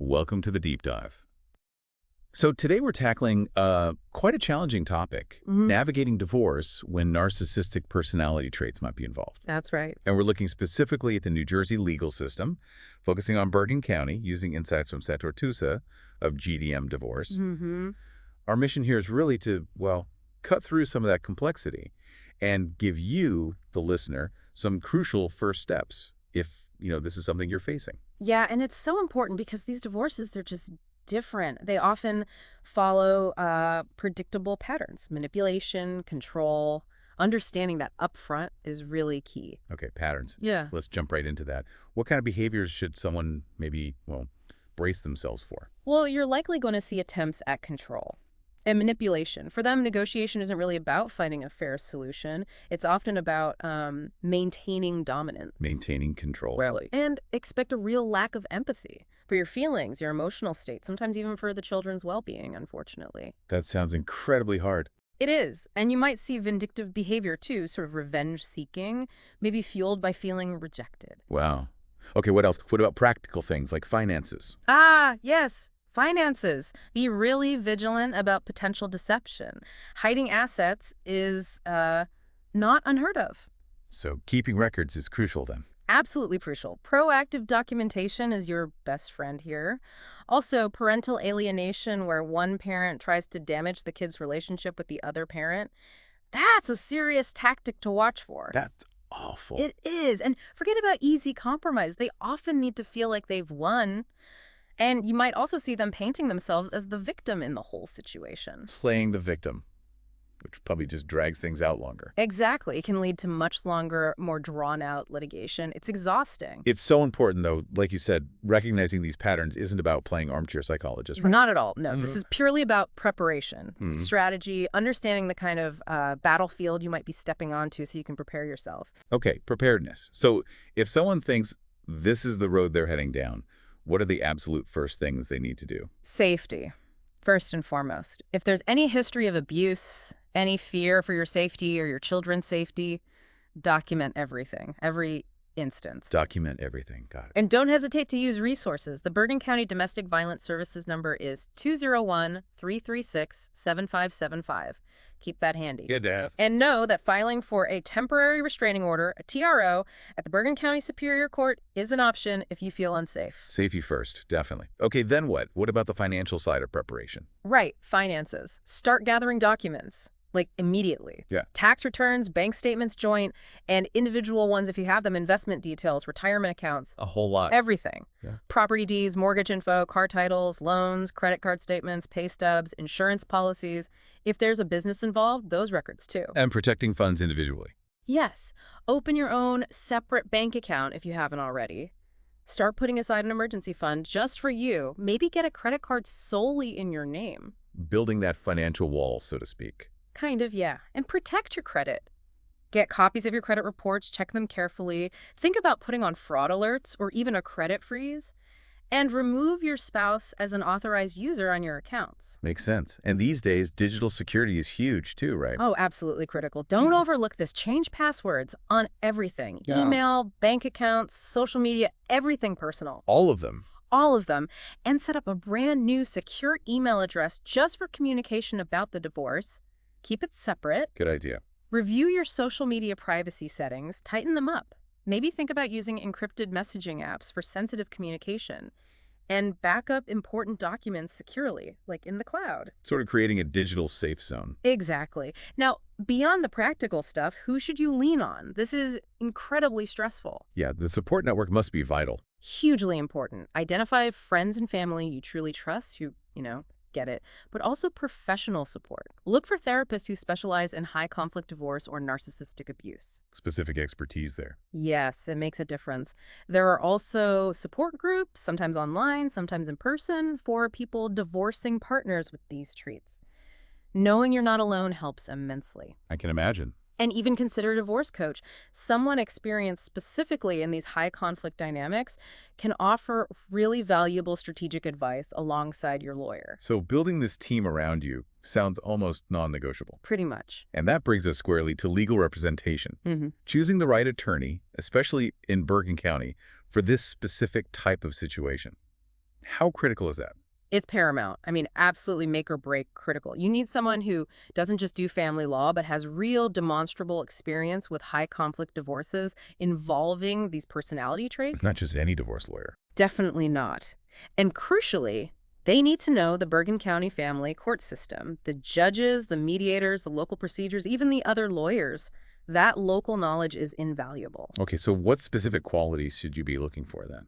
Welcome to the deep dive. So today we're tackling quite a challenging topic, navigating divorce when narcissistic personality traits might be involved. That's right. And we're looking specifically at the New Jersey legal system, focusing on Bergen County, using insights from Santo Artusa of GDM Divorce. Our mission here is really to, well, cut through some of that complexity and give you, the listener, some crucial first steps if, this is something you're facing. Yeah, and it's so important because these divorces, they're just different. They often follow predictable patterns, manipulation, control. Understanding that upfront is really key. Okay, patterns. Yeah. Let's jump right into that. What kind of behaviors should someone maybe, brace themselves for? Well, you're likely going to see attempts at control and manipulation. For them, negotiation isn't really about finding a fair solution. It's often about maintaining dominance. Maintaining control. Rarely. And expect a real lack of empathy for your feelings, your emotional state, sometimes even for the children's well-being, unfortunately. That sounds incredibly hard. It is. And you might see vindictive behavior, too, sort of revenge-seeking, maybe fueled by feeling rejected. Wow. Okay, what else? What about practical things like finances? Ah, yes. Finances. Be really vigilant about potential deception. Hiding assets is not unheard of. So keeping records is crucial then. Absolutely crucial. Proactive documentation is your best friend here. Also, parental alienation, where one parent tries to damage the kid's relationship with the other parent. That's a serious tactic to watch for. That's awful. It is. And forget about easy compromise. They often need to feel like they've won. And you might also see them painting themselves as the victim in the whole situation. Slaying the victim, which probably just drags things out longer. Exactly. It can lead to much longer, more drawn-out litigation. It's exhausting. It's so important, though, like you said, recognizing these patterns isn't about playing armchair psychologist. Right? Not at all. No, this is purely about preparation, strategy, understanding the kind of battlefield you might be stepping onto so you can prepare yourself. Okay, preparedness. So if someone thinks this is the road they're heading down, what are the absolute first things they need to do? Safety, first and foremost. If there's any history of abuse, any fear for your safety or your children's safety, document everything, every instance. Document everything. Got it. And don't hesitate to use resources. The Bergen County Domestic Violence Services number is 201-336-7575. Keep that handy. Good to have. And know that filing for a temporary restraining order, a TRO, at the Bergen County Superior Court is an option if you feel unsafe. Safety first, definitely. Okay, then what? What about the financial side of preparation? Right, finances. Start gathering documents, like immediately. Yeah. Tax returns, bank statements, joint, and individual ones if you have them, investment details, retirement accounts. A whole lot. Everything. Yeah. Property deeds, mortgage info, car titles, loans, credit card statements, pay stubs, insurance policies. If there's a business involved, those records too. And protecting funds individually. Yes. Open your own separate bank account if you haven't already. Start putting aside an emergency fund just for you. Maybe get a credit card solely in your name. Building that financial wall, so to speak. Kind of, yeah. And protect your credit. Get copies of your credit reports, check them carefully. Think about putting on fraud alerts or even a credit freeze. And remove your spouse as an authorized user on your accounts. Makes sense. And these days, digital security is huge too, right? Oh, absolutely critical. Don't overlook this. Change passwords on everything. Yeah. Email, bank accounts, social media, everything personal. All of them. All of them. And set up a brand new secure email address just for communication about the divorce. Keep it separate. Good idea. Review your social media privacy settings. Tighten them up. Maybe think about using encrypted messaging apps for sensitive communication. And back up important documents securely, like in the cloud. Sort of creating a digital safe zone. Exactly. Now, beyond the practical stuff, who should you lean on? This is incredibly stressful. Yeah, the support network must be vital. Hugely important. Identify friends and family you truly trust, who, get it, but also professional support. Look for therapists who specialize in high conflict divorce or narcissistic abuse. Specific expertise there. Yes, it makes a difference. There are also support groups, sometimes online, sometimes in person, for people divorcing partners with these traits. Knowing you're not alone helps immensely. I can imagine. And even consider a divorce coach. Someone experienced specifically in these high conflict dynamics can offer really valuable strategic advice alongside your lawyer. So building this team around you sounds almost non-negotiable. Pretty much. And that brings us squarely to legal representation. Choosing the right attorney, especially in Bergen County, for this specific type of situation. How critical is that? It's paramount. I mean, absolutely make or break critical. You need someone who doesn't just do family law, but has real demonstrable experience with high conflict divorces involving these personality It's traits. not just any divorce lawyer. Definitely not. And crucially, they need to know the Bergen County family court system, the judges, the mediators, the local procedures, even the other lawyers. That local knowledge is invaluable. Okay, so what specific qualities should you be looking for then?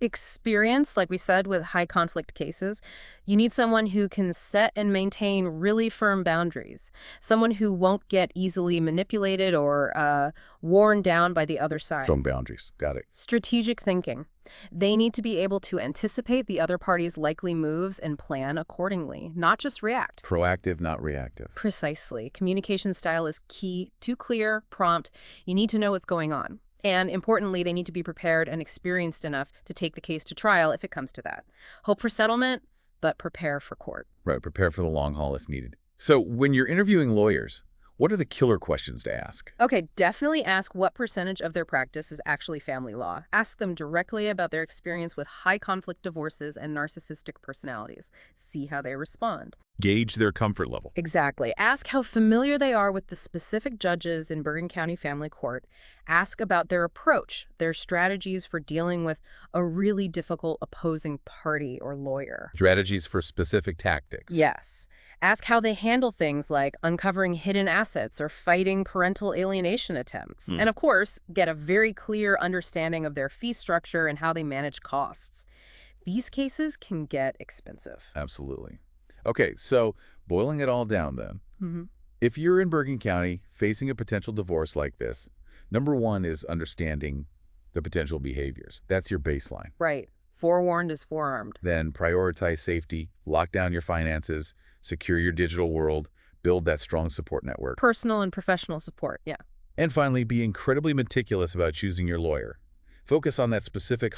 Experience, like we said, with high conflict cases. You need someone who can set and maintain really firm boundaries, someone who won't get easily manipulated or worn down by the other side. Its own boundaries. Got it. Strategic thinking. They need to be able to anticipate the other party's likely moves and plan accordingly, not just react. Proactive, not reactive. Precisely. Communication style is key. Too clear, prompt. You need to know what's going on. And importantly, they need to be prepared and experienced enough to take the case to trial if it comes to that. Hope for settlement, but prepare for court. Right, prepare for the long haul if needed. So when you're interviewing lawyers, what are the killer questions to ask? Okay, definitely ask what percentage of their practice is actually family law. Ask them directly about their experience with high conflict divorces and narcissistic personalities. See how they respond. Gauge their comfort level. Exactly. Ask how familiar they are with the specific judges in Bergen County Family Court. Ask about their approach, their strategies for dealing with a really difficult opposing party or lawyer. Strategies for specific tactics. Yes. Ask how they handle things like uncovering hidden assets or fighting parental alienation attempts. And of course, get a very clear understanding of their fee structure and how they manage costs. These cases can get expensive. Absolutely. Okay, so boiling it all down then, if you're in Bergen County facing a potential divorce like this, number one is understanding the potential behaviors. That's your baseline. Right. Forewarned is forearmed. Then prioritize safety, lock down your finances, secure your digital world, build that strong support network. Personal and professional support, yeah. And finally, be incredibly meticulous about choosing your lawyer. Focus on that specific